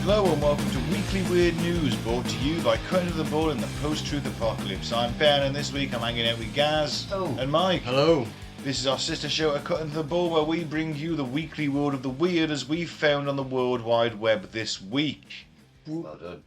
Hello and welcome to Weekly Weird News, brought to you by Cutting to the Ball in the Post-Truth Apocalypse. I'm Ben, and this week I'm hanging out with Gaz and Mike. Hello. This is our sister show at Cutting to the Ball, where we bring you the weekly world of the weird as we've found on the World Wide Web this week. Well done.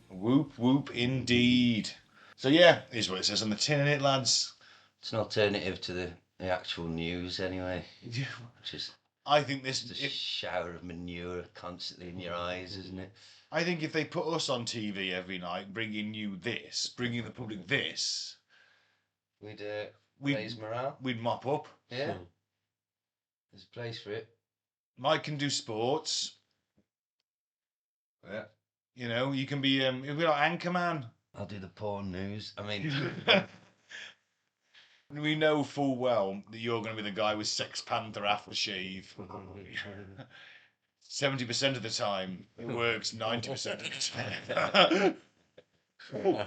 Whoop whoop indeed. So yeah, here's what it says on the tin, innit, lads? It's an alternative to the actual news anyway. Yeah. Which is I think this just a shower of manure constantly in your eyes, isn't it? I think if they put us on TV every night, bringing the public this, We'd raise morale. We'd mop up. Yeah. There's a place for it. Mike can do sports. Yeah. You know, you can be you'll be like Anchorman. I'll do the porn news. I mean, we know full well that you're going to be the guy with Sex Panther aftershave. 70% of the time, it works 90% of the time.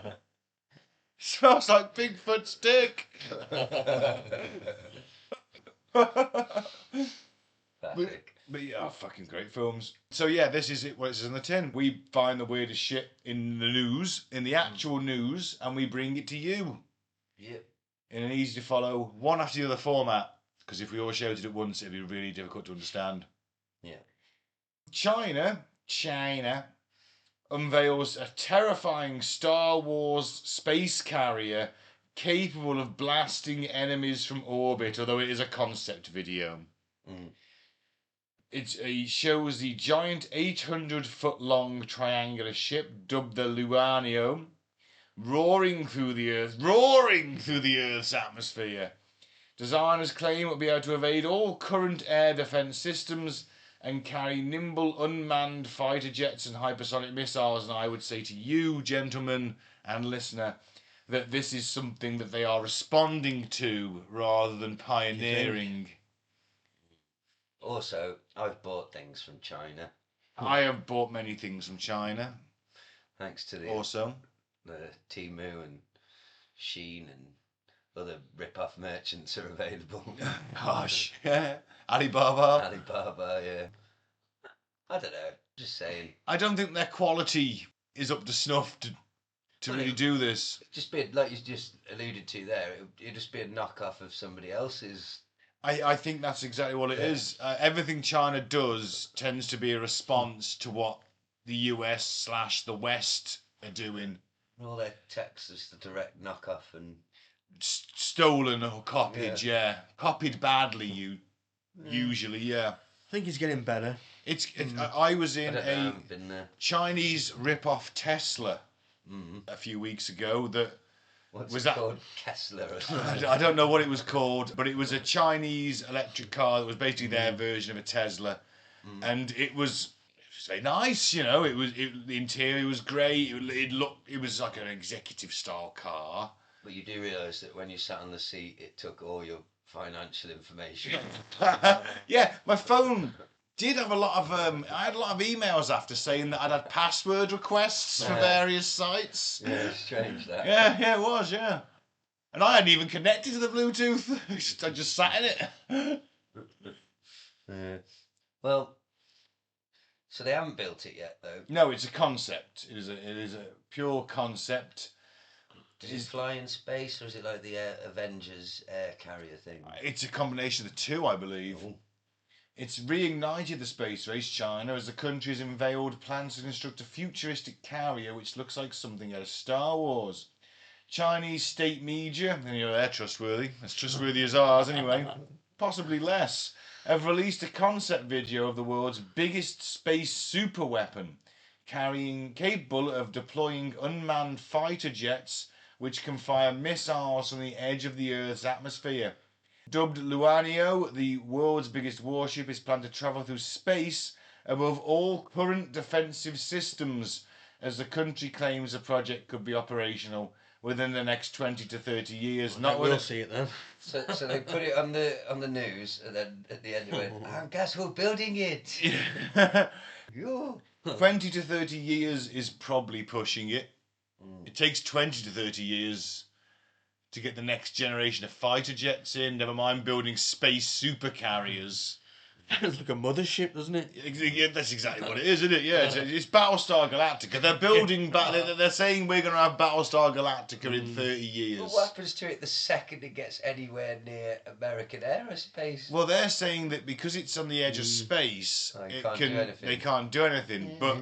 Smells like Bigfoot's dick. But yeah, fucking great films. So yeah, this is it. What it says in the tin. We find the weirdest shit in the news, in the actual news, and we bring it to you. Yep. In an easy to follow, one after the other format. Because if we all shouted at once, it'd be really difficult to understand. Yeah. China unveils a terrifying Star Wars space carrier capable of blasting enemies from orbit, although it is a concept video. It shows the giant 800-foot-long triangular ship, dubbed the Luanio, roaring through the Earth's atmosphere. Designers claim it will be able to evade all current air defense systems and carry nimble unmanned fighter jets and hypersonic missiles. And I would say to you, gentlemen and listener, that this is something that they are responding to rather than pioneering. Also, I've bought things from China. I have bought many things from China. Thanks to the Temu and Shein and other rip-off merchants are available. Gosh, yeah. Alibaba, yeah. I don't know. Just saying. I don't think their quality is up to snuff to really do this. Just be like you just alluded to there. It'd just be a knockoff of somebody else's. I think that's exactly what it is. Everything China does tends to be a response to what the US/the West are doing. All their text is the direct knockoff and stolen or copied. Yeah. Copied badly. Usually, yeah. I think he's getting better. I was in a been there. Chinese rip-off Tesla a few weeks ago that. Was that called? Kessler or something? I don't know what it was called, but it was a Chinese electric car that was basically their version of a Tesla, and it was very nice. You know, the interior was great. It was like an executive style car. But you do realise that when you sat on the seat, it took all your financial information. Yeah, my phone did have a lot of I had a lot of emails after saying that I'd had password requests for various sites. Yeah, it's strange that. Yeah, it was, yeah. And I hadn't even connected to the Bluetooth. I just sat in it. Well, so they haven't built it yet, though. No, it's a concept. It is a pure concept. Does it fly in space, or is it like the Avengers air carrier thing? It's a combination of the two, I believe. Oh. It's reignited the space race, China, as the country has unveiled plans to construct a futuristic carrier which looks like something out of Star Wars. Chinese state media, and they're trustworthy, as trustworthy as ours anyway, possibly less, have released a concept video of the world's biggest space super weapon, capable of deploying unmanned fighter jets which can fire missiles from the edge of the Earth's atmosphere. Dubbed Luanio, the world's biggest warship is planned to travel through space above all current defensive systems, as the country claims the project could be operational within the next 20 to 30 years. We'll see it then. So they put it on the news, and then at the end it went, "And guess who's building it?" 20 to 30 years is probably pushing it. It takes 20 to 30 years to get the next generation of fighter jets in, never mind building space super carriers. It's like a mothership, doesn't it? Yeah, that's exactly what it is, isn't it? Yeah, it's Battlestar Galactica. They're building they're saying we're going to have Battlestar Galactica in 30 years. But what happens to it the second it gets anywhere near American aerospace? Well, they're saying that because it's on the edge of space, they can't do anything. But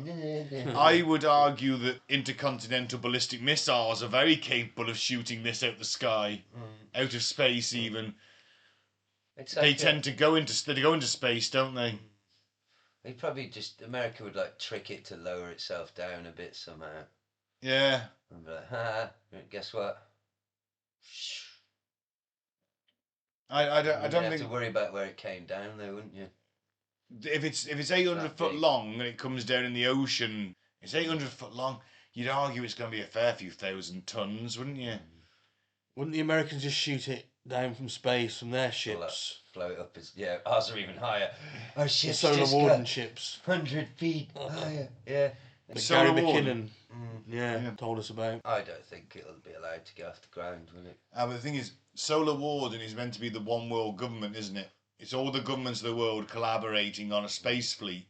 I would argue that intercontinental ballistic missiles are very capable of shooting this out the sky, out of space even. They tend to go into space, don't they? They probably America would like trick it to lower itself down a bit somehow. Yeah. And be like, guess what? I don't think have to worry about where it came down though, wouldn't you? If it's 800 foot long and it comes down in the ocean, it's 800 foot long. You'd argue it's going to be a fair few thousand tons, wouldn't you? Wouldn't the Americans just shoot it down from space from their ships? Blow it up ours are even higher. Our ships Solar Warden ships. 100 feet higher. Yeah. Gary McKinnon told us about. I don't think it'll be allowed to get off the ground, will it? But the thing is, Solar Warden is meant to be the one world government, isn't it? It's all the governments of the world collaborating on a space fleet.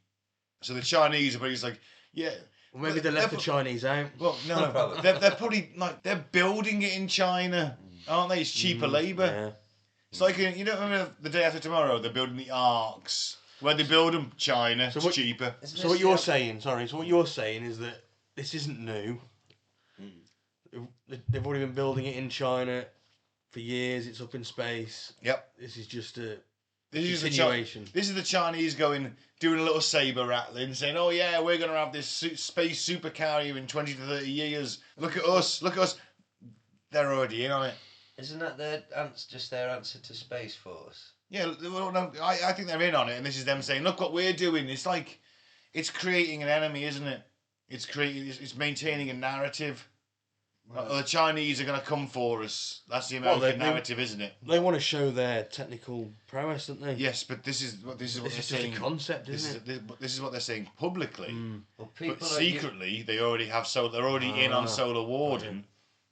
So the Chinese are probably just like, yeah. Well, maybe they left the Chinese out. Well, no, they're probably like they're building it in China, aren't they? It's cheaper labour. Yeah. It's like you don't remember the day after tomorrow they're building the arcs. Where they build them, China. It's cheaper. So what you're saying is that this isn't new. They've already been building it in China for years. It's up in space. Yep. This is just a continuation. This is the Chinese doing a little saber rattling, saying, "Oh yeah, we're going to have this space supercarrier in 20 to 30 years. Look at us. Look at us." They're already in on it. Isn't that just their answer to Space Force? Yeah, well, no, I think they're in on it, and this is them saying, "Look what we're doing." It's like, it's creating an enemy, isn't it? It's maintaining a narrative. The Chinese are going to come for us. That's the American narrative, isn't it? They want to show their technical prowess, don't they? Yes, but this is what they're saying. It's a concept, isn't it? This is what they're saying publicly. Well, but secretly, they already have they're already in on Solar Warden.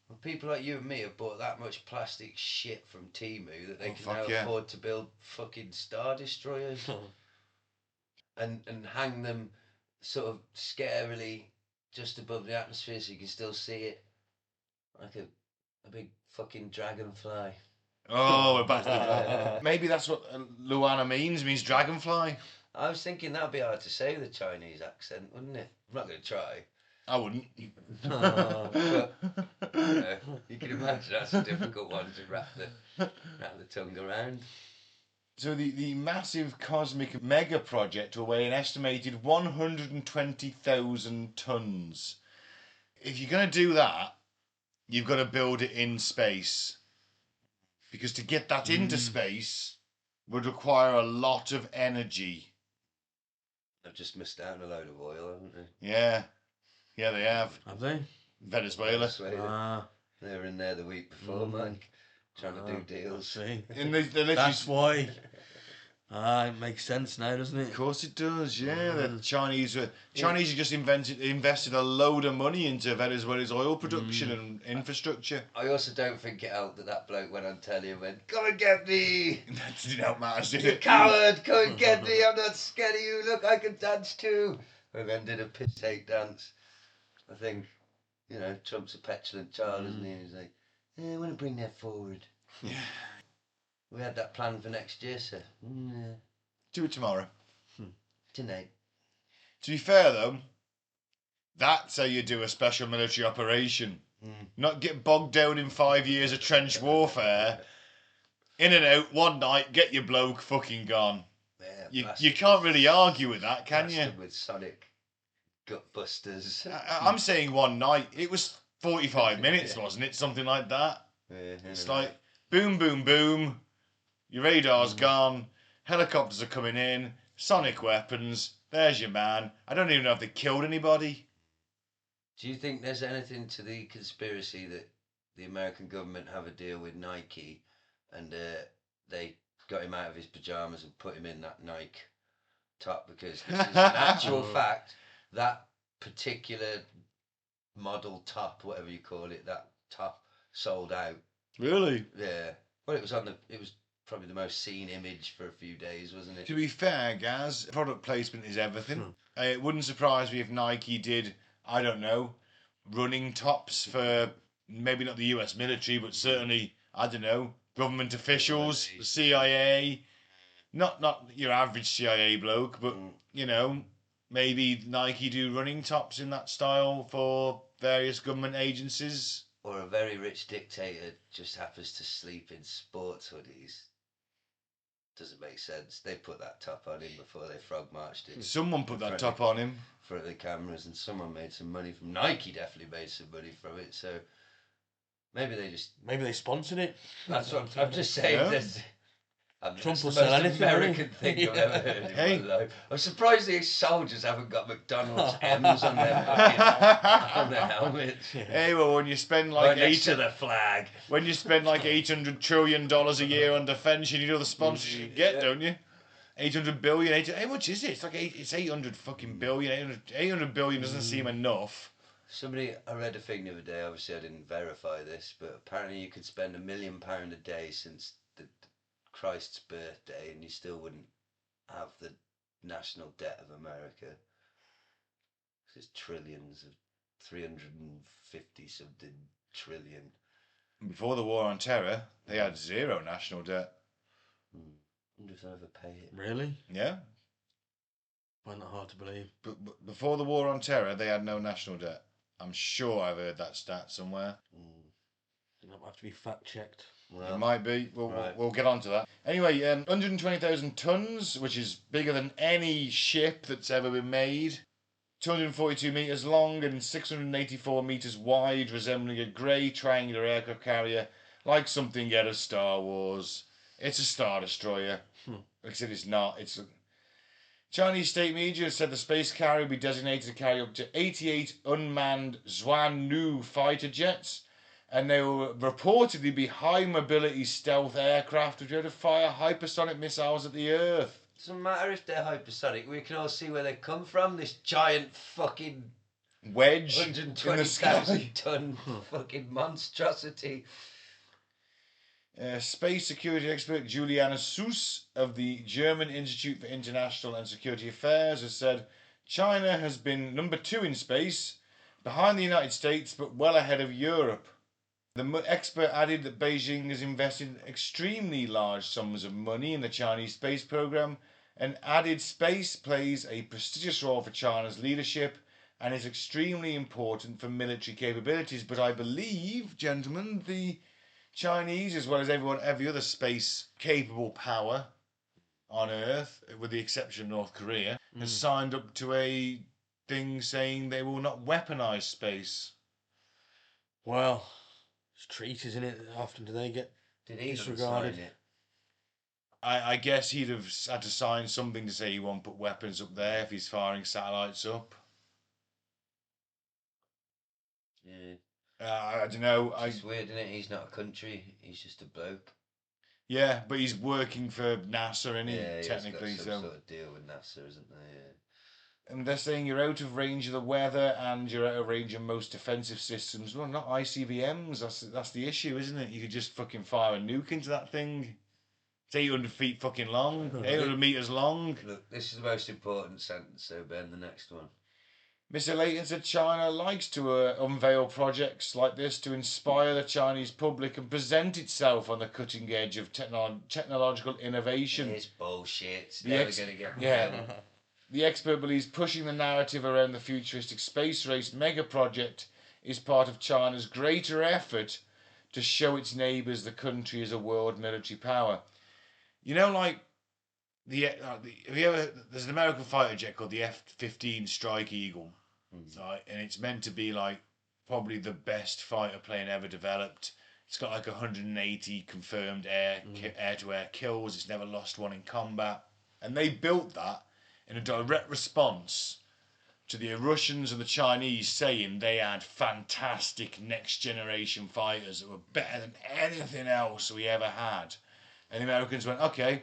Well, people like you and me have bought that much plastic shit from Temu that they can now afford to build fucking Star Destroyers and hang them sort of scarily just above the atmosphere so you can still see it. Like a big fucking dragonfly. Oh, we're back to the... Maybe that's what Luana means dragonfly. I was thinking that would be hard to say with a Chinese accent, wouldn't it? I'm not going to try. I wouldn't. But, you can imagine that's a difficult one to wrap the tongue around. So the massive cosmic mega project will weigh an estimated 120,000 tons. If you're going to do that, you've got to build it in space. Because to get that into space would require a lot of energy. They've just missed out on a load of oil, haven't they? Yeah. Yeah, they have. Have they? Venezuela. They were in there the week before, Mike, trying to do deals. See. And they That's why. It makes sense now, doesn't it? Of course it does, yeah. The Chinese have just invested a load of money into Venezuela's oil production and infrastructure. I also don't think it helped that bloke went on telly and went, "Come and get me!" That didn't help matters, did "You it? coward, come and get me, I'm not scared of you, look, I can dance too. And then did a piss take dance. I think, Trump's a petulant child, isn't he? He's like, I want to bring that forward. Yeah. We had that plan for next year, sir. Yeah. Do it tomorrow. Tonight. To be fair, though, that's how you do a special military operation. Not get bogged down in 5 years of trench warfare. In and out, one night, get your bloke fucking gone. Yeah, you can't really argue with that, can you? With Sonic Gutbusters. I'm saying one night. It was 45 minutes, wasn't it? Something like that. Yeah, it's like, boom, boom, boom. Your radar's gone. Helicopters are coming in. Sonic weapons. There's your man. I don't even know if they killed anybody. Do you think there's anything to the conspiracy that the American government have a deal with Nike and they got him out of his pyjamas and put him in that Nike top? Because this is an actual fact. That particular model top, whatever you call it, that top sold out. Really? Yeah. Well, it was probably the most seen image for a few days, wasn't it? To be fair, Gaz, product placement is everything. It wouldn't surprise me if Nike did, I don't know, running tops for maybe not the US military, but certainly, I don't know, government officials, the CIA. Not your average CIA bloke, but, you know, maybe Nike do running tops in that style for various government agencies. Or a very rich dictator just happens to sleep in sports hoodies. Doesn't make sense. They put that top on him before they frog marched him. Someone put that top on him. For the cameras, and someone made some money from Nike. Definitely made some money from it. So maybe they sponsored it. That's what I'm just saying. Yeah. Trump will sell anything. American thing I've ever heard in my life. I'm surprised these soldiers haven't got McDonald's M's on their helmets. Hey, well, when you spend like next to the flag, when you spend like $800 trillion a year on defence, you need all the sponsors you get, don't you? 800 billion. How much is it? It's 800 fucking billion. 800 billion doesn't seem enough. I read a thing the other day. Obviously, I didn't verify this, but apparently you could spend £1 million a day since Christ's birthday, and you still wouldn't have the national debt of America. It's trillions of 350 something trillion. Before the war on terror, they had zero national debt. I wonder if they'll ever pay it. Really? Yeah. Find that hard to believe. But before the war on terror, they had no national debt. I'm sure I've heard that stat somewhere. That might have to be fact checked. Well, it might be. We'll get on to that. Anyway, 120,000 tons, which is bigger than any ship that's ever been made. 242 metres long and 684 metres wide, resembling a grey triangular aircraft carrier, like something out of Star Wars. It's a Star Destroyer. Except it's not. Chinese state media said the space carrier will be designated to carry up to 88 unmanned Zhuan-Nu fighter jets, and they will reportedly be high-mobility stealth aircraft which are able to fire hypersonic missiles at the Earth. Doesn't matter if they're hypersonic. We can all see where they come from. This giant fucking wedge 120,000 ton fucking monstrosity. Space security expert Juliana Suss of the German Institute for International and Security Affairs has said China has been number 2 in space, behind the United States but well ahead of Europe. The expert added that Beijing has invested extremely large sums of money in the Chinese space program, and added space plays a prestigious role for China's leadership and is extremely important for military capabilities. But I believe, gentlemen, the Chinese, as well as every other space-capable power on Earth, with the exception of North Korea, has signed up to a thing saying they will not weaponize space. Well, it's treaties, isn't it? Often do they get disregarded? Sign it? I guess he'd have had to sign something to say he won't put weapons up there if he's firing satellites up. Yeah. I don't know. It's weird, isn't it? He's not a country. He's just a bloke. Yeah, but he's working for NASA, isn't he? Yeah, technically, got some sort of deal with NASA, isn't there? Yeah. And they're saying you're out of range of the weather and you're out of range of most defensive systems. Well, not ICBMs. That's the issue, isn't it? You could just fucking fire a nuke into that thing. It's 800 feet fucking long. 800 metres long. Look, this is the most important sentence, so Ben, the next one. Mr. Layton said China likes to unveil projects like this to inspire the Chinese public and present itself on the cutting edge of technological innovation. It's bullshit. It's never going to get The expert believes pushing the narrative around the futuristic space race mega project is part of China's greater effort to show its neighbours the country is a world military power. You know, like there's an American fighter jet called the F-15 Strike Eagle, right? And it's meant to be like probably the best fighter plane ever developed. It's got like 180 confirmed air-to-air kills. It's never lost one in combat, and they built that in a direct response to the Russians and the Chinese saying they had fantastic next-generation fighters that were better than anything else we ever had. And the Americans went, okay,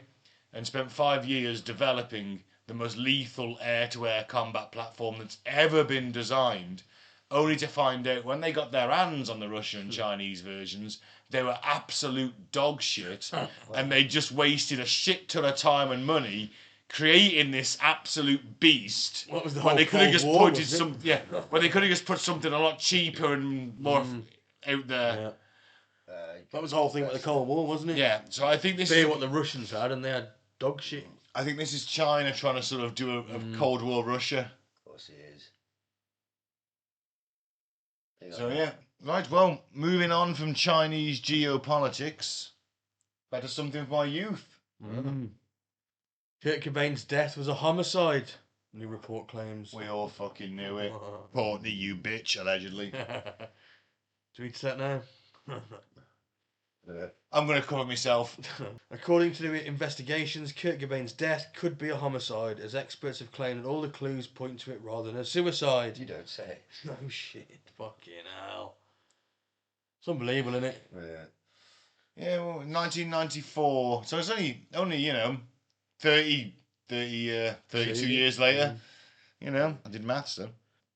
and spent 5 years developing the most lethal air-to-air combat platform that's ever been designed, only to find out when they got their hands on the Russian and Chinese versions, they were absolute dog shit, and they just wasted a shit ton of time and money creating this absolute beast. What was the when whole they could have Cold just War, put wasn't it? when they could have just put something a lot cheaper and more out there. Yeah. That was the whole thing with the Cold War, wasn't it? Yeah, so I think this Fear is what the Russians had, and they had dog shit. I think this is China trying to sort of do a Cold War Russia. Of course it is. So yeah, right. Well, moving on from Chinese geopolitics, back to something for my youth. Kurt Cobain's death was a homicide. New report claims. We all fucking knew it. Portney, you bitch, allegedly. Do we say that now? I'm going to cover myself. According to the investigations, Kurt Cobain's death could be a homicide, as experts have claimed that all the clues point to it rather than a suicide. You don't say. No shit. Fucking hell. It's unbelievable, isn't it? Yeah, well, 1994. So it's only 32 years later. You know, I did maths though.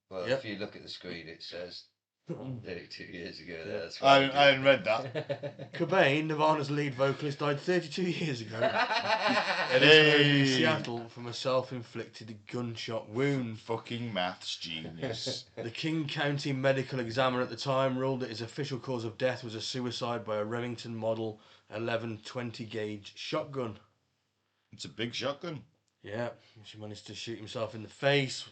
Well, if you look at the screen, it says 32 years ago. That's I hadn't read that. Cobain, Nirvana's lead vocalist, died 32 years ago Hey. in Seattle from a self-inflicted gunshot wound. Fucking maths genius. The King County medical examiner at the time ruled that his official cause of death was a suicide by a Remington Model 11-20 gauge shotgun. It's a big shotgun. Yeah, he managed to shoot himself in the face.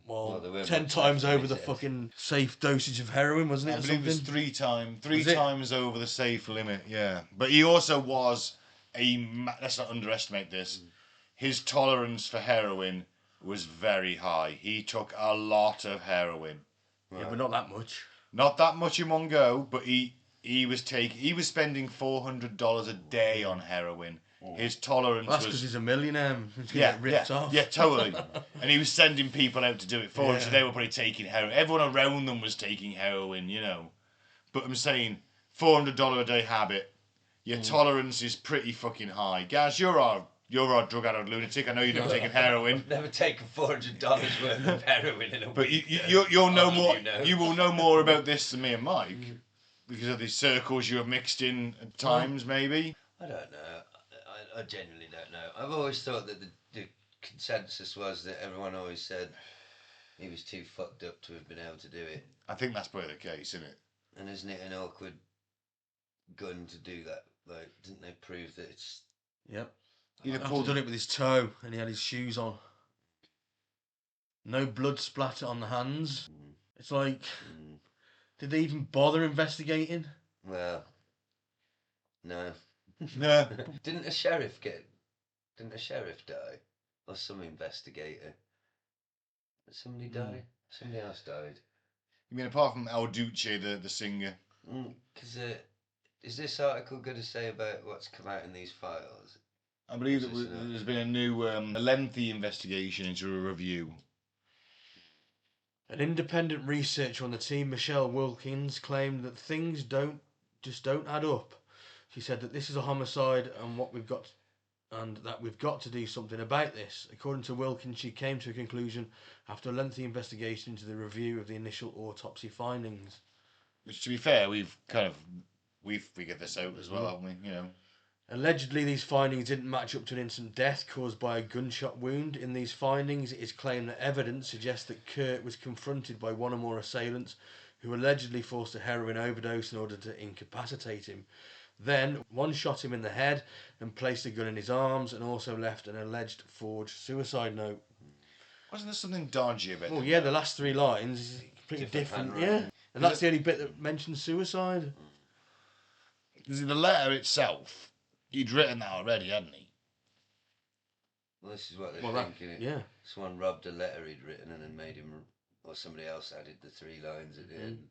Well, well 10 times over the fucking safe dosage of heroin, wasn't it? I believe it was three Was times over the safe limit. Yeah, but he also was let's not underestimate this. His tolerance for heroin was very high. He took a lot of heroin. Yeah, but not that much. Not that much in one go, but he was spending $400 a day on heroin. His tolerance That's was... because he's a millionaire. He's Yeah, get ripped off. yeah, totally. And he was sending people out to do it for him, so they were probably taking heroin. Everyone around them was taking heroin, you know. But I'm saying, $400 a day habit, your tolerance is pretty fucking high. Gaz, you're our drug addict lunatic. I know you've never taken heroin. I've never taken $400 worth of heroin in a But week. you'll know more. know. You will know more about this than me and Mike. Because of the circles you have mixed in at times, maybe. I don't know. I genuinely don't know. I've always thought that the consensus was that everyone always said he was too fucked up to have been able to do it. I think that's probably the case, isn't it? And isn't it an awkward gun to do that? Like, didn't they prove that it's... Yep. He'd have He'd pulled done it with his toe, and he had his shoes on. No blood splatter on the hands. It's like, did they even bother investigating? Well, no. No. Didn't a sheriff die? Or some investigator? Did somebody die? Somebody else died. You mean apart from El Duce, the singer? Because is this article going to say about what's come out in these files? I believe that there's been a new, a lengthy investigation into a review. An independent researcher on the team, Michelle Wilkins, claimed that things don't add up. She said that this is a homicide and that we've got to do something about this. According to Wilkins, she came to a conclusion after a lengthy investigation into the review of the initial autopsy findings. Which, to be fair, we've figured this out as well, haven't we? You know. Allegedly, these findings didn't match up to an instant death caused by a gunshot wound. In these findings, it is claimed that evidence suggests that Kurt was confronted by one or more assailants who allegedly forced a heroin overdose in order to incapacitate him. Then, one shot him in the head and placed a gun in his arms and also left an alleged forged suicide note. Wasn't there something dodgy about it? Oh, yeah, the last 3 lines is completely different. Yeah. And that's the only bit that mentions suicide. Because in the letter itself, he'd written that already, hadn't he? Well, this is what they're thinking. Yeah. Someone robbed a letter he'd written and then made him, or somebody else added the 3 lines at the end.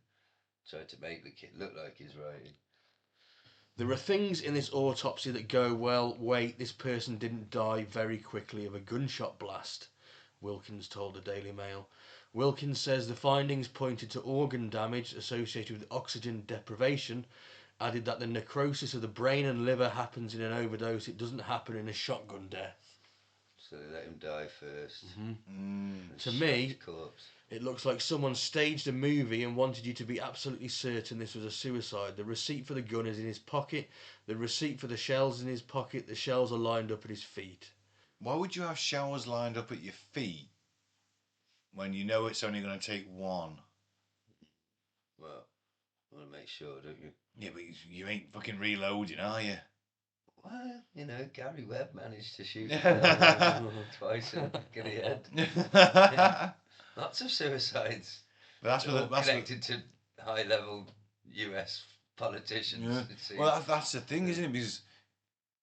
Tried to make the kid look like he's writing. There are things in this autopsy that go, well, wait, this person didn't die very quickly of a gunshot blast, Wilkins told the Daily Mail. Wilkins says the findings pointed to organ damage associated with oxygen deprivation, added that the necrosis of the brain and liver happens in an overdose, it doesn't happen in a shotgun death. So they let him die first. Mm-hmm. To me, it looks like someone staged a movie and wanted you to be absolutely certain this was a suicide. The receipt for the gun is in his pocket. The receipt for the shells in his pocket. The shells are lined up at his feet. Why would you have shells lined up at your feet when you know it's only going to take one? Well, you want to make sure, don't you? Yeah, but you ain't fucking reloading, are you? Well, you know, Gary Webb managed to shoot twice in the head. Lots of suicides. But that's connected to high-level US politicians. Yeah. Well, that's the thing, isn't it? Because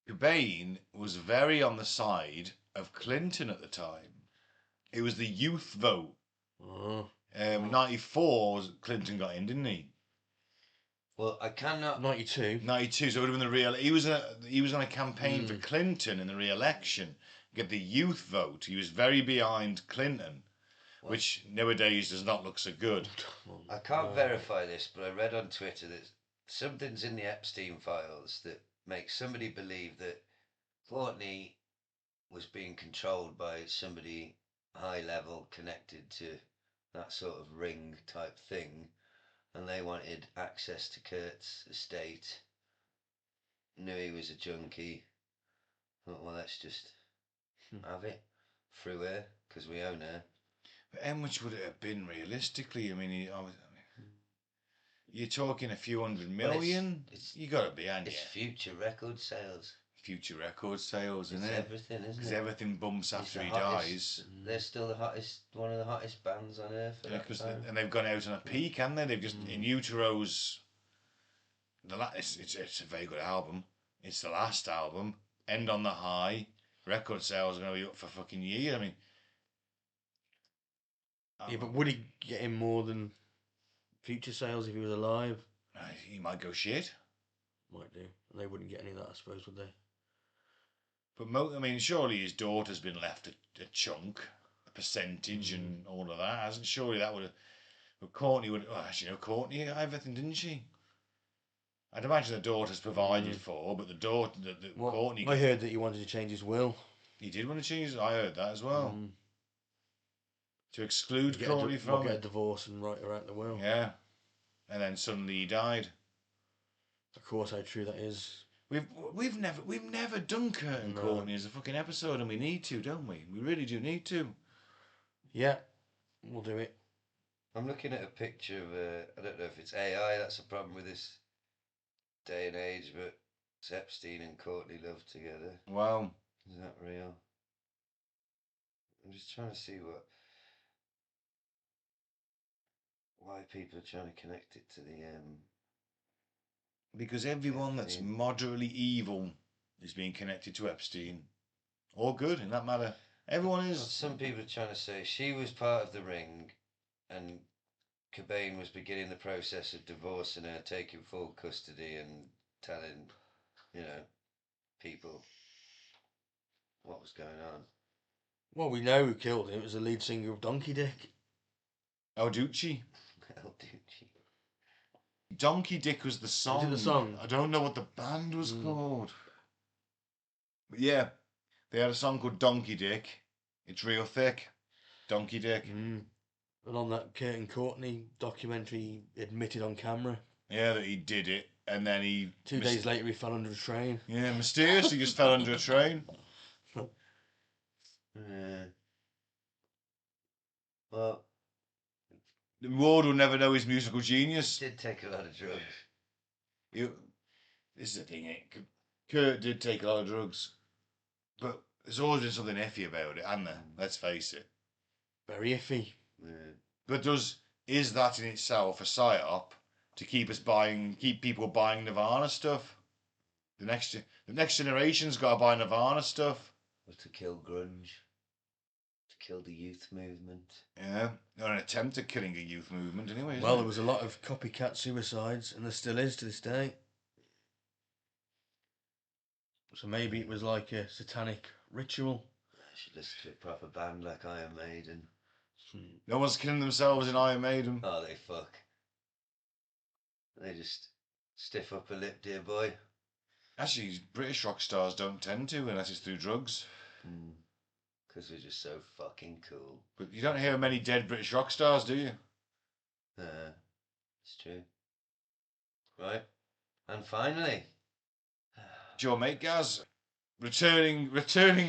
Cobain was very on the side of Clinton at the time. It was the youth vote. 94, Clinton got in, didn't he? Well, I cannot. 92. 92, so it would have been the real. He was on a campaign for Clinton in the re-election. Get the youth vote. He was very behind Clinton, which nowadays does not look so good. I can't verify this, but I read on Twitter that something's in the Epstein files that makes somebody believe that Courtney was being controlled by somebody high level connected to that sort of ring type thing, and they wanted access to Kurt's estate. Knew he was a junkie. Thought, well, let's just have it through her because we own her. But how much would it have been realistically? I mean, you're talking a few hundred million. You got to be, aren't you? It's future record sales. Future record sales, isn't it? Everything, isn't it? Because everything bumps after he dies. They're still the hottest, one of the hottest bands on earth. And they've gone out on a peak, haven't they? They've just in Utero's. It's a very good album. It's the last album. End on the high. Record sales are going to be up for fucking years. I mean. Yeah, but would he get him more than future sales if he was alive? He might go shit. Might do. And they wouldn't get any of that, I suppose, would they? But I mean, surely his daughter's been left a chunk, a percentage, and all of that, hasn't? Surely that would have. But Courtney would. Oh, actually, no, Courtney got everything, didn't she? I'd imagine the daughter's provided for, but the daughter, Courtney. I heard that he wanted to change his will. He did want to change. I heard that as well. To exclude Courtney from get a divorce and write her out the will. Yeah, and then suddenly he died. Of course, how true that is. We've never done Kurt and Courtney as a fucking episode, and we need to, don't we? We really do need to. Yeah, we'll do it. I'm looking at a picture of I don't know if it's AI. That's a problem with this day and age, but it's Epstein and Courtney Love together. Wow, is that real? I'm just trying to see why people are trying to connect it to the because everyone that's moderately evil is being connected to Epstein. Or good, in that matter. Everyone is. Some people are trying to say she was part of the ring and Cobain was beginning the process of divorcing her, taking full custody and telling, people what was going on. Well, we know who killed him. It was the lead singer of Donkey Dick. El Duce. El Duce. Donkey Dick was the song. Was it the song? I don't know what the band was called. But yeah, they had a song called Donkey Dick. It's real thick. Donkey Dick. And on that Kurt and Courtney documentary, he admitted on camera. Yeah, that he did it. And then he... 2 days later, he fell under a train. Yeah, mysteriously just fell under a train. Well... The world will never know his musical genius. He did take a lot of drugs. This is the thing, Kurt did take a lot of drugs. But there's always been something iffy about it, hasn't there? Let's face it. Very iffy. Yeah. But is that in itself a psyop to keep people buying Nirvana stuff? The next generation's got to buy Nirvana stuff. Or to kill grunge. To kill the youth movement. Yeah, or an attempt at killing a youth movement anyway. Well, there was a lot of copycat suicides, and there still is to this day. So maybe it was like a satanic ritual. I should listen to a proper band like Iron Maiden. No one's killing themselves in Iron Maiden. Oh, they fuck. They just stiff up a lip, dear boy. Actually, British rock stars don't tend to unless it's through drugs. Because we're just so fucking cool. But you don't hear of many dead British rock stars, do you? It's true. Right. And finally, Your mate Gaz, returning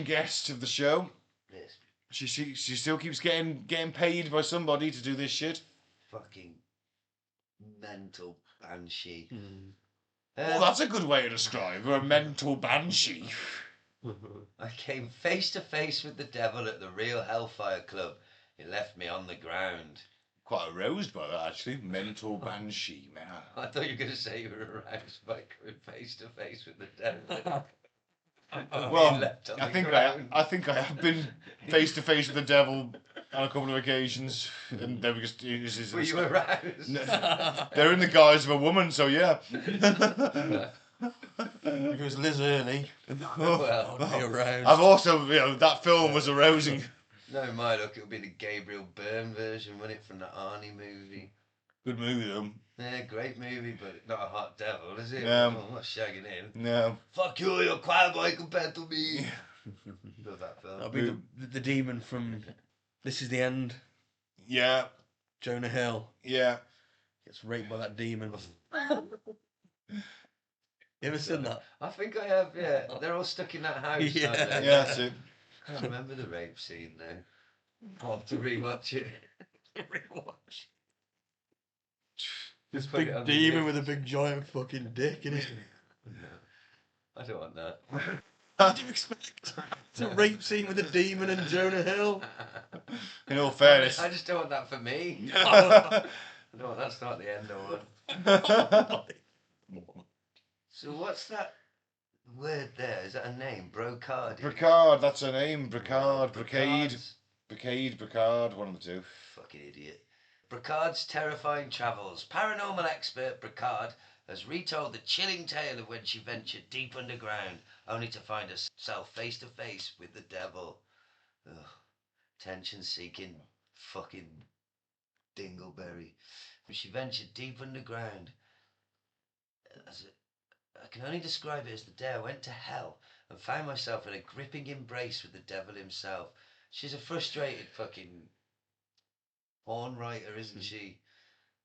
guest of the show. Yes. She still keeps getting paid by somebody to do this shit. Fucking mental banshee. Well, that's a good way to describe her, a mental banshee. I came face to face with the devil at the real Hellfire Club. He left me on the ground. Quite aroused by that, actually. Mental banshee, man. I thought you were going to say you were aroused by coming face to face with the devil. Well, I think I have been face to face with the devil on a couple of occasions, and they were just. Were you aroused? They're in the guise of a woman, so yeah. If it was Liz Early, Well, I'd be around. I've also, that film was arousing. No, my luck, it would be the Gabriel Byrne version, wouldn't it, from the Arnie movie? Good movie, though. Yeah, great movie, but not a hot devil, is it? No. I'm not shagging him. No. Fuck you, you're a choir boy compared to me. Love that film. That'll be the demon from This Is the End. Yeah. Jonah Hill Yeah. gets raped by that demon. You ever seen that? I think I have, yeah. They're all stuck in that house, Yeah. aren't they? Yeah, that's it. I can't remember the rape scene now. I'll have to rewatch it. Rewatch. Just This put big it on the demon list. with a big giant fucking dick in it. No, I don't want that. What do you expect? It's a rape scene with a demon and Jonah Hill. In all fairness. I just don't want that for me. No, that's not the end of it. So what's that word there? Is that a name? Brocard? Bricard, that's her name. Bricard, Brigade. Brocard's- Bricard, one of the two. Fucking idiot. Brocard's terrifying travels. Paranormal expert Brocard has retold the chilling tale of when she ventured deep underground, only to find herself face to face with the devil. Ugh. Tension-seeking fucking dingleberry. She ventured deep underground. I can only describe it as the day I went to hell and found myself in a gripping embrace with the devil himself. She's a frustrated fucking porn writer, isn't she?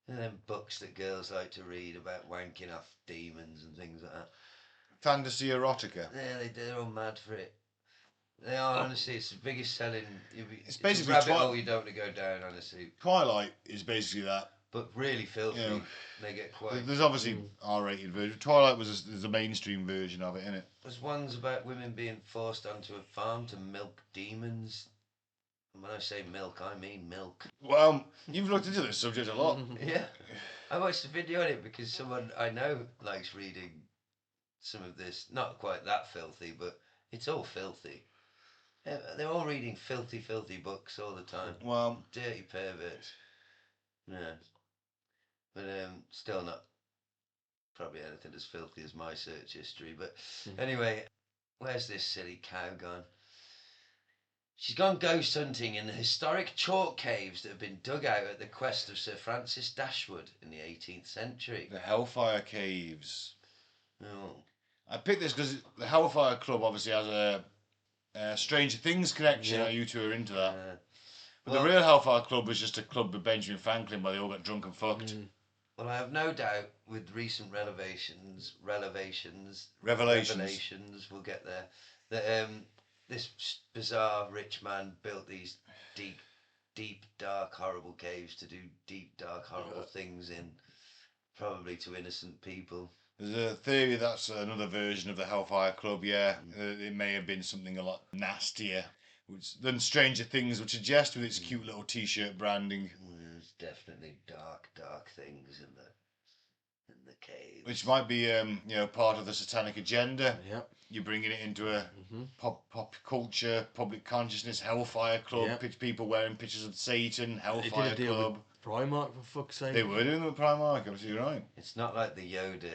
And them books that girls like to read about wanking off demons and things like that. Fantasy erotica. Yeah, they're all mad for it. They are, honestly. It's the biggest selling. It's a basically rabbit hole you don't want to go down, honestly. Twilight is basically that. But really filthy. Yeah. They get quite. There's obviously R-rated version. Twilight was the mainstream version of it, isn't it? There's ones about women being forced onto a farm to milk demons. And when I say milk, I mean milk. Well, you've looked into this subject a lot. Yeah. I watched a video on it because someone I know likes reading some of this. Not quite that filthy, but it's all filthy. They're all reading filthy, filthy books all the time. Well, Dirty perverts. Yeah. But still not probably anything as filthy as my search history. But anyway, where's this silly cow gone? She's gone ghost hunting in the historic chalk caves that have been dug out at the quest of Sir Francis Dashwood in the 18th century. the Hellfire Caves. Oh. I picked this because the Hellfire Club obviously has a Stranger Things connection. Yeah. You two are into that. But Well- the real Hellfire Club was just a club with Benjamin Franklin where they all got drunk and fucked. Well, I have no doubt with recent revelations, Revelations. we'll get there, that this bizarre rich man built these deep, dark, horrible caves to do deep, dark, horrible things in, probably to innocent people. There's a theory that's another version of the Hellfire Club, yeah. It may have been something a lot nastier than Stranger Things would suggest with its cute little t-shirt branding. There's definitely dark things in the caves. Which might be, part of the satanic agenda. Yep. You're bringing it into a pop culture, public consciousness, Hellfire Club, Yep. people wearing pictures of Satan, They Hellfire did a deal Club. with Primark, for fuck's sake. They were doing it with Primark, absolutely right. It's not like the Yoda,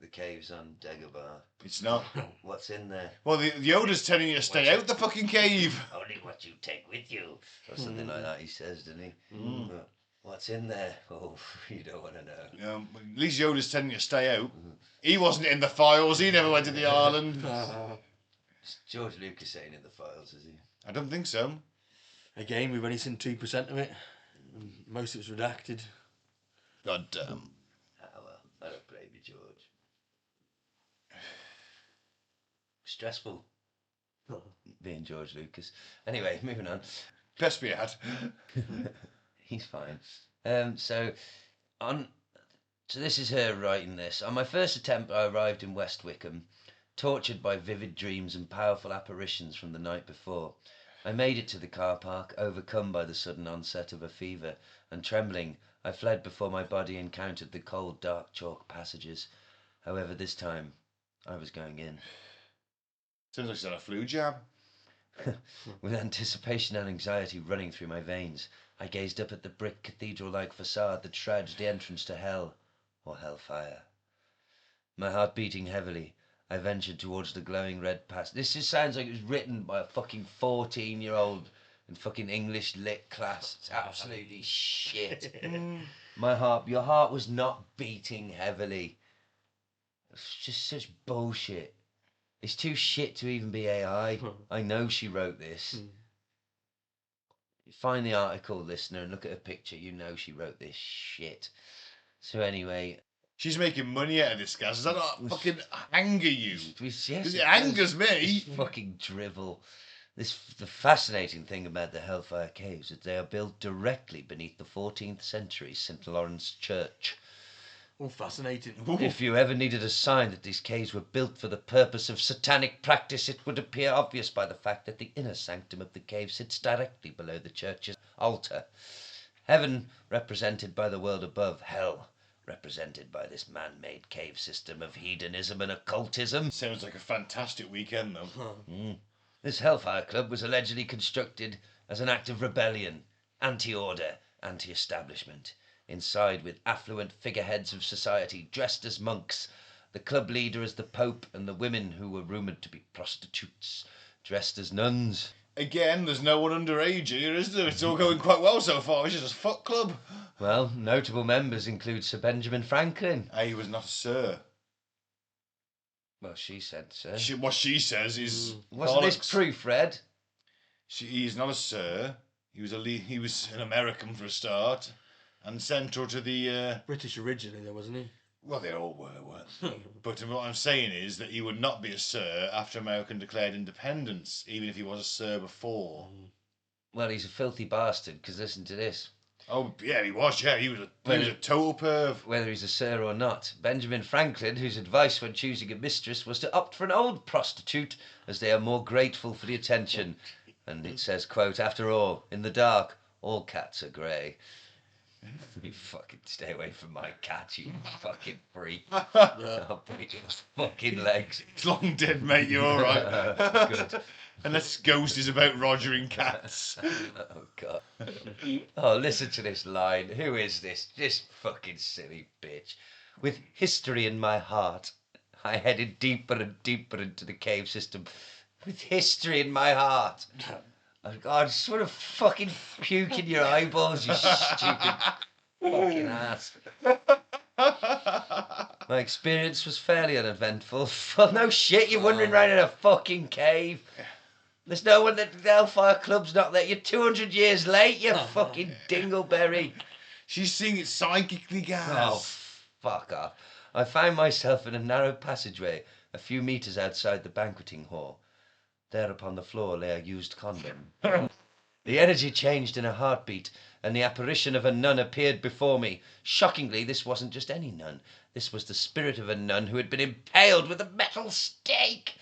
the caves on Dagobah. It's not. What's in there? Well, the Yoda's telling you to stay out the fucking cave. Only what you take with you. Or something like that, he says, doesn't he? Mm. But what's in there? Oh, you don't want to know. At least Yoda's telling you to stay out. He wasn't in the files. He never went to the island. It's George Lucas saying in the files, is he? I don't think so. Again, we've only seen 2% of it. Most of it's redacted. God damn. Ah, well, I don't blame you, George. Stressful. Being George Lucas. Anyway, moving on. Best be had. He's fine. So this is her writing this. On my first attempt, I arrived in West Wickham, tortured by vivid dreams and powerful apparitions from the night before. I made it to the car park, overcome by the sudden onset of a fever, and trembling, I fled before my body encountered the cold, dark chalk passages. However, this time, I was going in. Sounds like she's had a flu jab. With anticipation and anxiety running through my veins, I gazed up at the brick cathedral-like facade that shrouds the entrance to hell, or hellfire. My heart beating heavily, I ventured towards the glowing red passage. This just sounds like it was written by a fucking 14-year-old in fucking English lit class. It's absolutely shit. Your heart was not beating heavily. It's just such bullshit. It's too shit to even be AI. I know she wrote this. Find the article, listener, and look at her picture. You know she wrote this shit. So anyway... She's making money out of this, guys. Does that not fucking anger you? Yes, it angers me. It's fucking drivel. The fascinating thing about the Hellfire Caves is they are built directly beneath the 14th century St. Lawrence Church. Oh, fascinating. If you ever needed a sign that these caves were built for the purpose of satanic practice, it would appear obvious by the fact that the inner sanctum of the cave sits directly below the church's altar. Heaven represented by the world above, hell represented by this man-made cave system of hedonism and occultism. Sounds like a fantastic weekend, though. This Hellfire Club was allegedly constructed as an act of rebellion, anti-order, anti-establishment. Inside, with affluent figureheads of society dressed as monks, the club leader as the Pope, and the women who were rumoured to be prostitutes dressed as nuns. Again, there's no one underage here, is there? It's all going quite well so far. It's just a fuck club. Well, notable members include Sir Benjamin Franklin. He was not a sir. Well, she said sir. What she says is... Wasn't this proofread? He's not a sir. He was an American for a start. And central to the... British originally, though, wasn't he? Well, they all were, weren't they? But what I'm saying is that he would not be a sir after America declared independence, even if he was a sir before. Well, he's a filthy bastard, because listen to this. Oh, yeah, he was, yeah. He was a total perv. Whether he's a sir or not, Benjamin Franklin, whose advice when choosing a mistress was to opt for an old prostitute, as they are more grateful for the attention. And it says, quote, after all, in the dark, all cats are grey. You fucking stay away from my cat, you fucking freak. I'll break your fucking legs. It's long dead, mate, you're alright. Good. Unless Ghost is about rogering cats. Oh, God. Oh, listen to this line. Who is this? This fucking silly bitch. With history in my heart, I headed deeper and deeper into the cave system. With history in my heart. Oh, God, I just want to fucking puke in your eyeballs, you stupid fucking ass. My experience was fairly uneventful. Well, no shit, you're wandering around in a fucking cave. There's no one that the Hellfire Club's not there. You're 200 years late, you fucking dingleberry. She's seeing it psychically, guys. Oh, fuck off. I found myself in a narrow passageway a few metres outside the banqueting hall. There upon the floor lay a used condom. The energy changed in a heartbeat, and the apparition of a nun appeared before me. Shockingly, this wasn't just any nun. This was the spirit of a nun who had been impaled with a metal stake.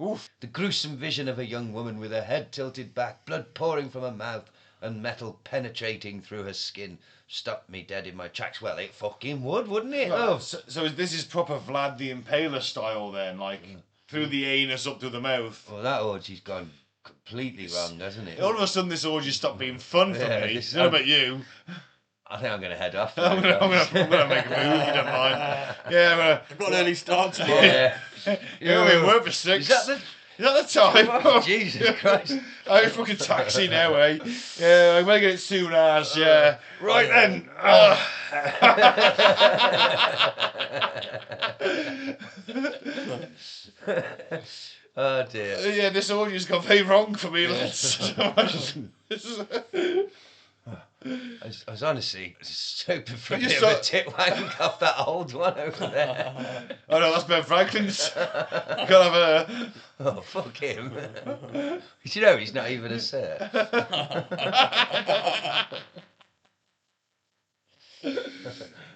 Oof. The gruesome vision of a young woman with her head tilted back, blood pouring from her mouth, and metal penetrating through her skin stopped me dead in my tracks. Well, it fucking would, wouldn't it? Well, so this is proper Vlad the Impaler style then, like through the anus up to the mouth. Well, that orgy's gone completely wrong, hasn't it? All of a sudden this orgy stopped being fun for me. I don't know about you. I think I'm going to head off. I'm gonna make a move, if you don't mind. Yeah, I've got an early start tomorrow. You're going to work for 6. Is that the time? Oh, Jesus Christ. I'm fucking taxi now, eh? Yeah, I'm going to get it soon as, yeah. Right then. Oh dear. Yeah, this audio's gone very wrong for me, lads. I was honestly just hoping for a You bit of a tit wank off that old one over there. Oh no, that's Ben Franklin's. Can't have a... Oh, fuck him. You know he's not even a sir.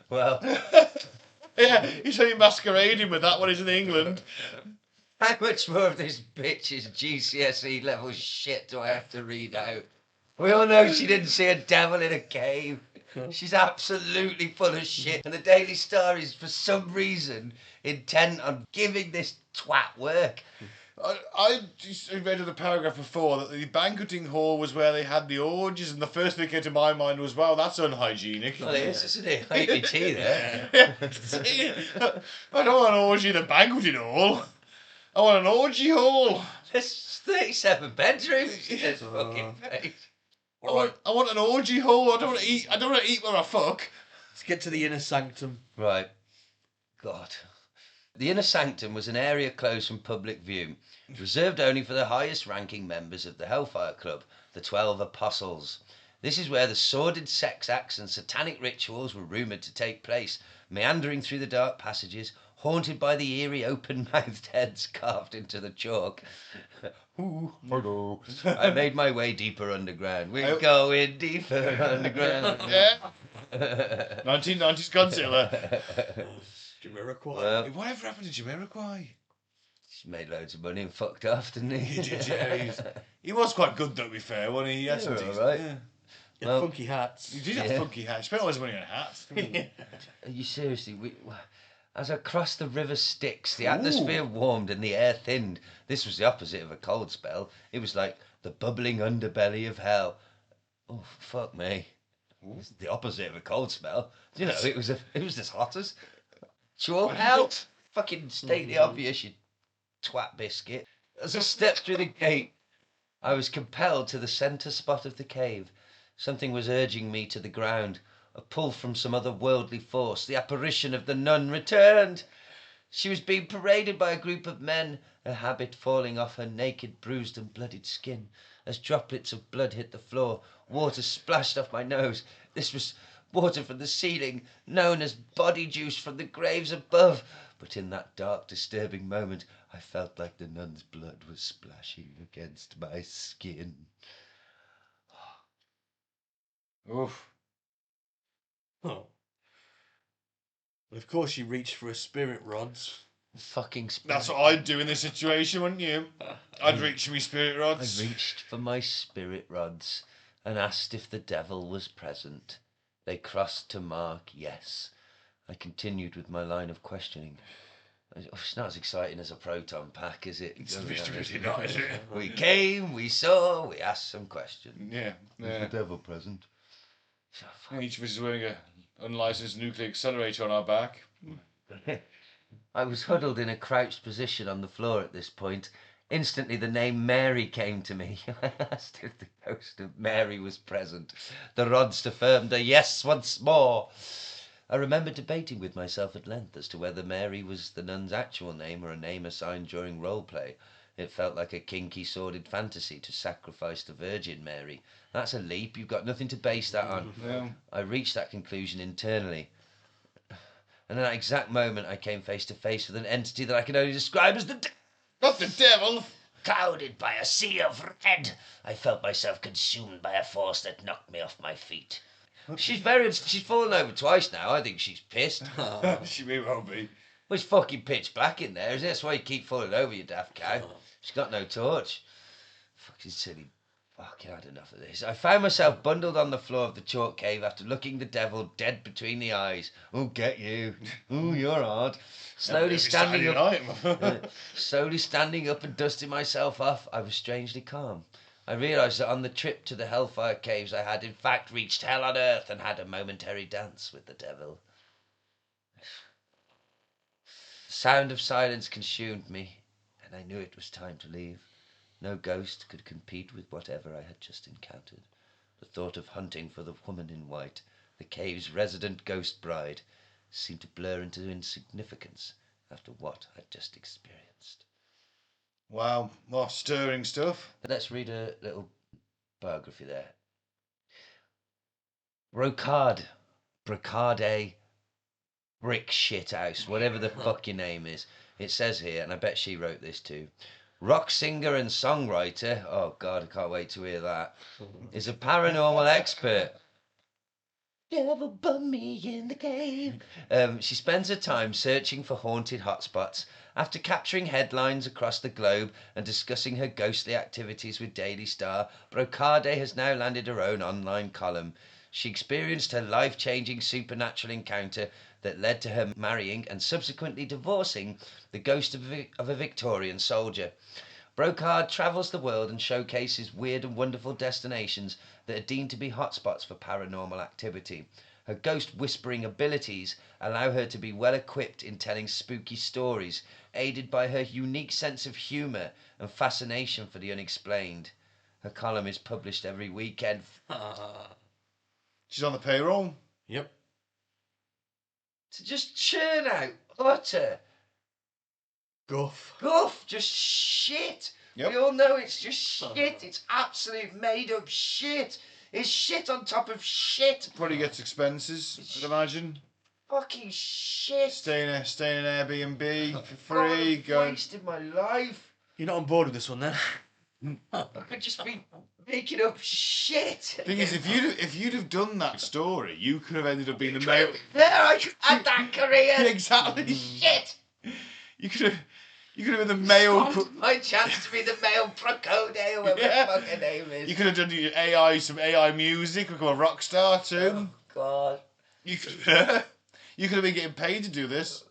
Well... Yeah, he's only masquerading with that when he's in England. How much more of this bitch's GCSE level shit do I have to read out? We all know she didn't see a devil in a cave. She's absolutely full of shit. And the Daily Star is, for some reason, intent on giving this twat work. I read in the paragraph before that the banqueting hall was where they had the orgies, and the first thing that came to my mind was, wow, that's unhygienic. Well, it is, isn't it? I eat my tea there. I don't want an orgy in a banqueting hall. I want an orgy hall. There's 37 bedrooms in this fucking place. I want an orgy hall. I don't want to eat. I don't want to eat where I fuck. Let's get to the inner sanctum. Right. God. The inner sanctum was an area closed from public view, reserved only for the highest ranking members of the Hellfire Club, the 12 Apostles. This is where the sordid sex acts and satanic rituals were rumoured to take place, meandering through the dark passages, haunted by the eerie open-mouthed heads carved into the chalk. Ooh, hello. I made my way deeper underground. We're going deeper underground. Yeah. 1990s Godzilla. Jamiroquai. Well, Whatever happened to Jamiroquai? He's made loads of money and fucked off, didn't he? He did, yeah. He was quite good, though, to be fair, wasn't he? He had some Yeah, decent... right. Yeah. Well, funky hats. He did have funky hats. He spent all his money on hats. Are you seriously? As I crossed the river Styx, the atmosphere warmed and the air thinned. This was the opposite of a cold spell. It was like the bubbling underbelly of hell. Oh, fuck me. It's the opposite of a cold spell. You know, it was as hot as chalk hell. Fucking state the obvious, you twat biscuit. As I stepped through the gate, I was compelled to the centre spot of the cave. Something was urging me to the ground. A pull from some otherworldly force. The apparition of the nun returned. She was being paraded by a group of men, her habit falling off her naked, bruised and bloodied skin. As droplets of blood hit the floor, water splashed off my nose. This was water from the ceiling, known as body juice from the graves above. But in that dark, disturbing moment, I felt like the nun's blood was splashing against my skin. Oof. Oh. Well, of course you reached for a spirit rods. Fucking spirit. That's what I'd do in this situation, wouldn't you? I'd reach for my spirit rods. I reached for my spirit rods and asked if the devil was present. They crossed to mark yes. I continued with my line of questioning. It's not as exciting as a proton pack, is it? It's really not, is it? We came, we saw, we asked some questions. Yeah. Was the devil present? Each of us is wearing a unlicensed nuclear accelerator on our back. I was huddled in a crouched position on the floor at this point. Instantly the name Mary came to me. I asked if the ghost of Mary was present. The rods affirmed a yes once more. I remember debating with myself at length as to whether Mary was the nun's actual name or a name assigned during role play. It felt like a kinky, sordid fantasy to sacrifice the Virgin Mary. That's a leap. You've got nothing to base that on. Yeah. I reached that conclusion internally. And at that exact moment, I came face to face with an entity that I can only describe as Not the devil! Clouded by a sea of red, I felt myself consumed by a force that knocked me off my feet. She's fallen over twice now. I think she's pissed. She may well be. Well, it's fucking pitch black in there, isn't it? That's why you keep falling over, you daft cow. She's got no torch. Fucking silly. Fucking had enough of this. I found myself bundled on the floor of the chalk cave after looking the devil dead between the eyes. Oh, get you. Oh, you're hard. Slowly standing up and dusting myself off, I was strangely calm. I realised that on the trip to the Hellfire Caves I had in fact reached hell on earth and had a momentary dance with the devil. The sound of silence consumed me, and I knew it was time to leave. No ghost could compete with whatever I had just encountered. The thought of hunting for the woman in white, the cave's resident ghost bride, seemed to blur into insignificance after what I'd just experienced. Wow. Well, stirring stuff. Let's read a little biography there. Brocade, brick shit house, whatever the fuck your name is. It says here, and I bet she wrote this too. Rock singer and songwriter, oh God, I can't wait to hear that, is a paranormal expert. Devil bum me in the cave. She spends her time searching for haunted hotspots. After capturing headlines across the globe and discussing her ghostly activities with Daily Star, Brocade has now landed her own online column. She experienced her life-changing supernatural encounter that led to her marrying and subsequently divorcing the ghost of a Victorian soldier. Brocade travels the world and showcases weird and wonderful destinations that are deemed to be hotspots for paranormal activity. Her ghost whispering abilities allow her to be well equipped in telling spooky stories, aided by her unique sense of humour and fascination for the unexplained. Her column is published every weekend. She's on the payroll. Yep. To just churn out utter Guff. just shit. Yep. We all know it's just shit. It's absolute made up shit. It's shit on top of shit. Probably gets expenses, I'd imagine. Fucking shit. Staying in Airbnb for free. God, I've wasted my life. You're not on board with this one then? I could just be making up shit. Thing is, if you'd have done that story, you could have ended up being the male. There, I could have that career. Exactly. Shit. You could have been the male. My chance to be the male Procode, or whatever the fuck her name is. You could have done some AI music, become a rock star too. Oh God. You could have been getting paid to do this.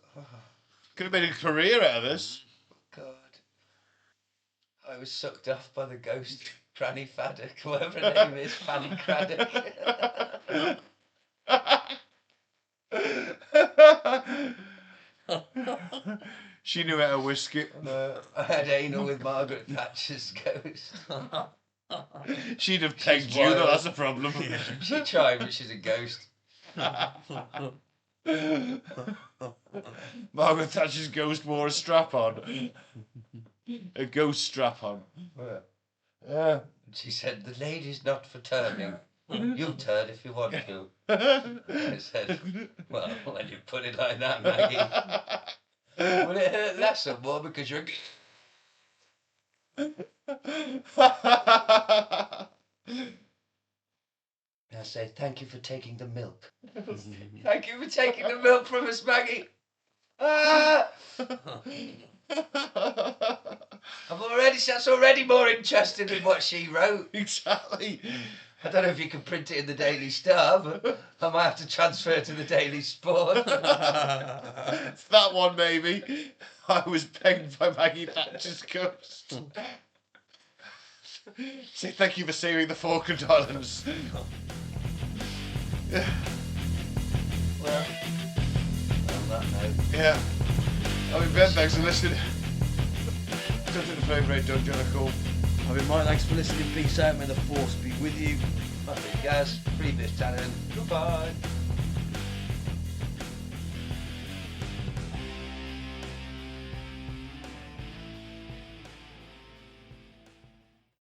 Could have made a career out of this. God. I was sucked off by the ghost Granny Faddock, whatever her name is, Fanny Craddock. She knew how to whisk it. I had anal with Margaret Thatcher's ghost. She'd have pegged you, though, that's a problem. She tried, but she's a ghost. Margaret Thatcher's ghost wore a strap on. A ghost strap on. Yeah. She said, the lady's not for turning. You turn if you want to. I said, well, when you put it like that, Maggie, will it hurt less or more because you're... I say, thank you for taking the milk. Thank you for taking the milk from us, Maggie. Ah! That's already more interesting than what she wrote. Exactly. I don't know if you can print it in the Daily Star, but I might have to transfer it to the Daily Sport. It's that one, maybe. I was pegged by Maggie Thatcher's ghost. Say thank you for saving the Falkland Islands. Yeah. Well, on that note. Yeah. I've been Ben, thanks for listening. Don't take the flame rate, don't you, cool. I've been Mike, thanks for listening. Peace out, may the force be with you. I've been Gaz, Free Biff Tannen. Goodbye.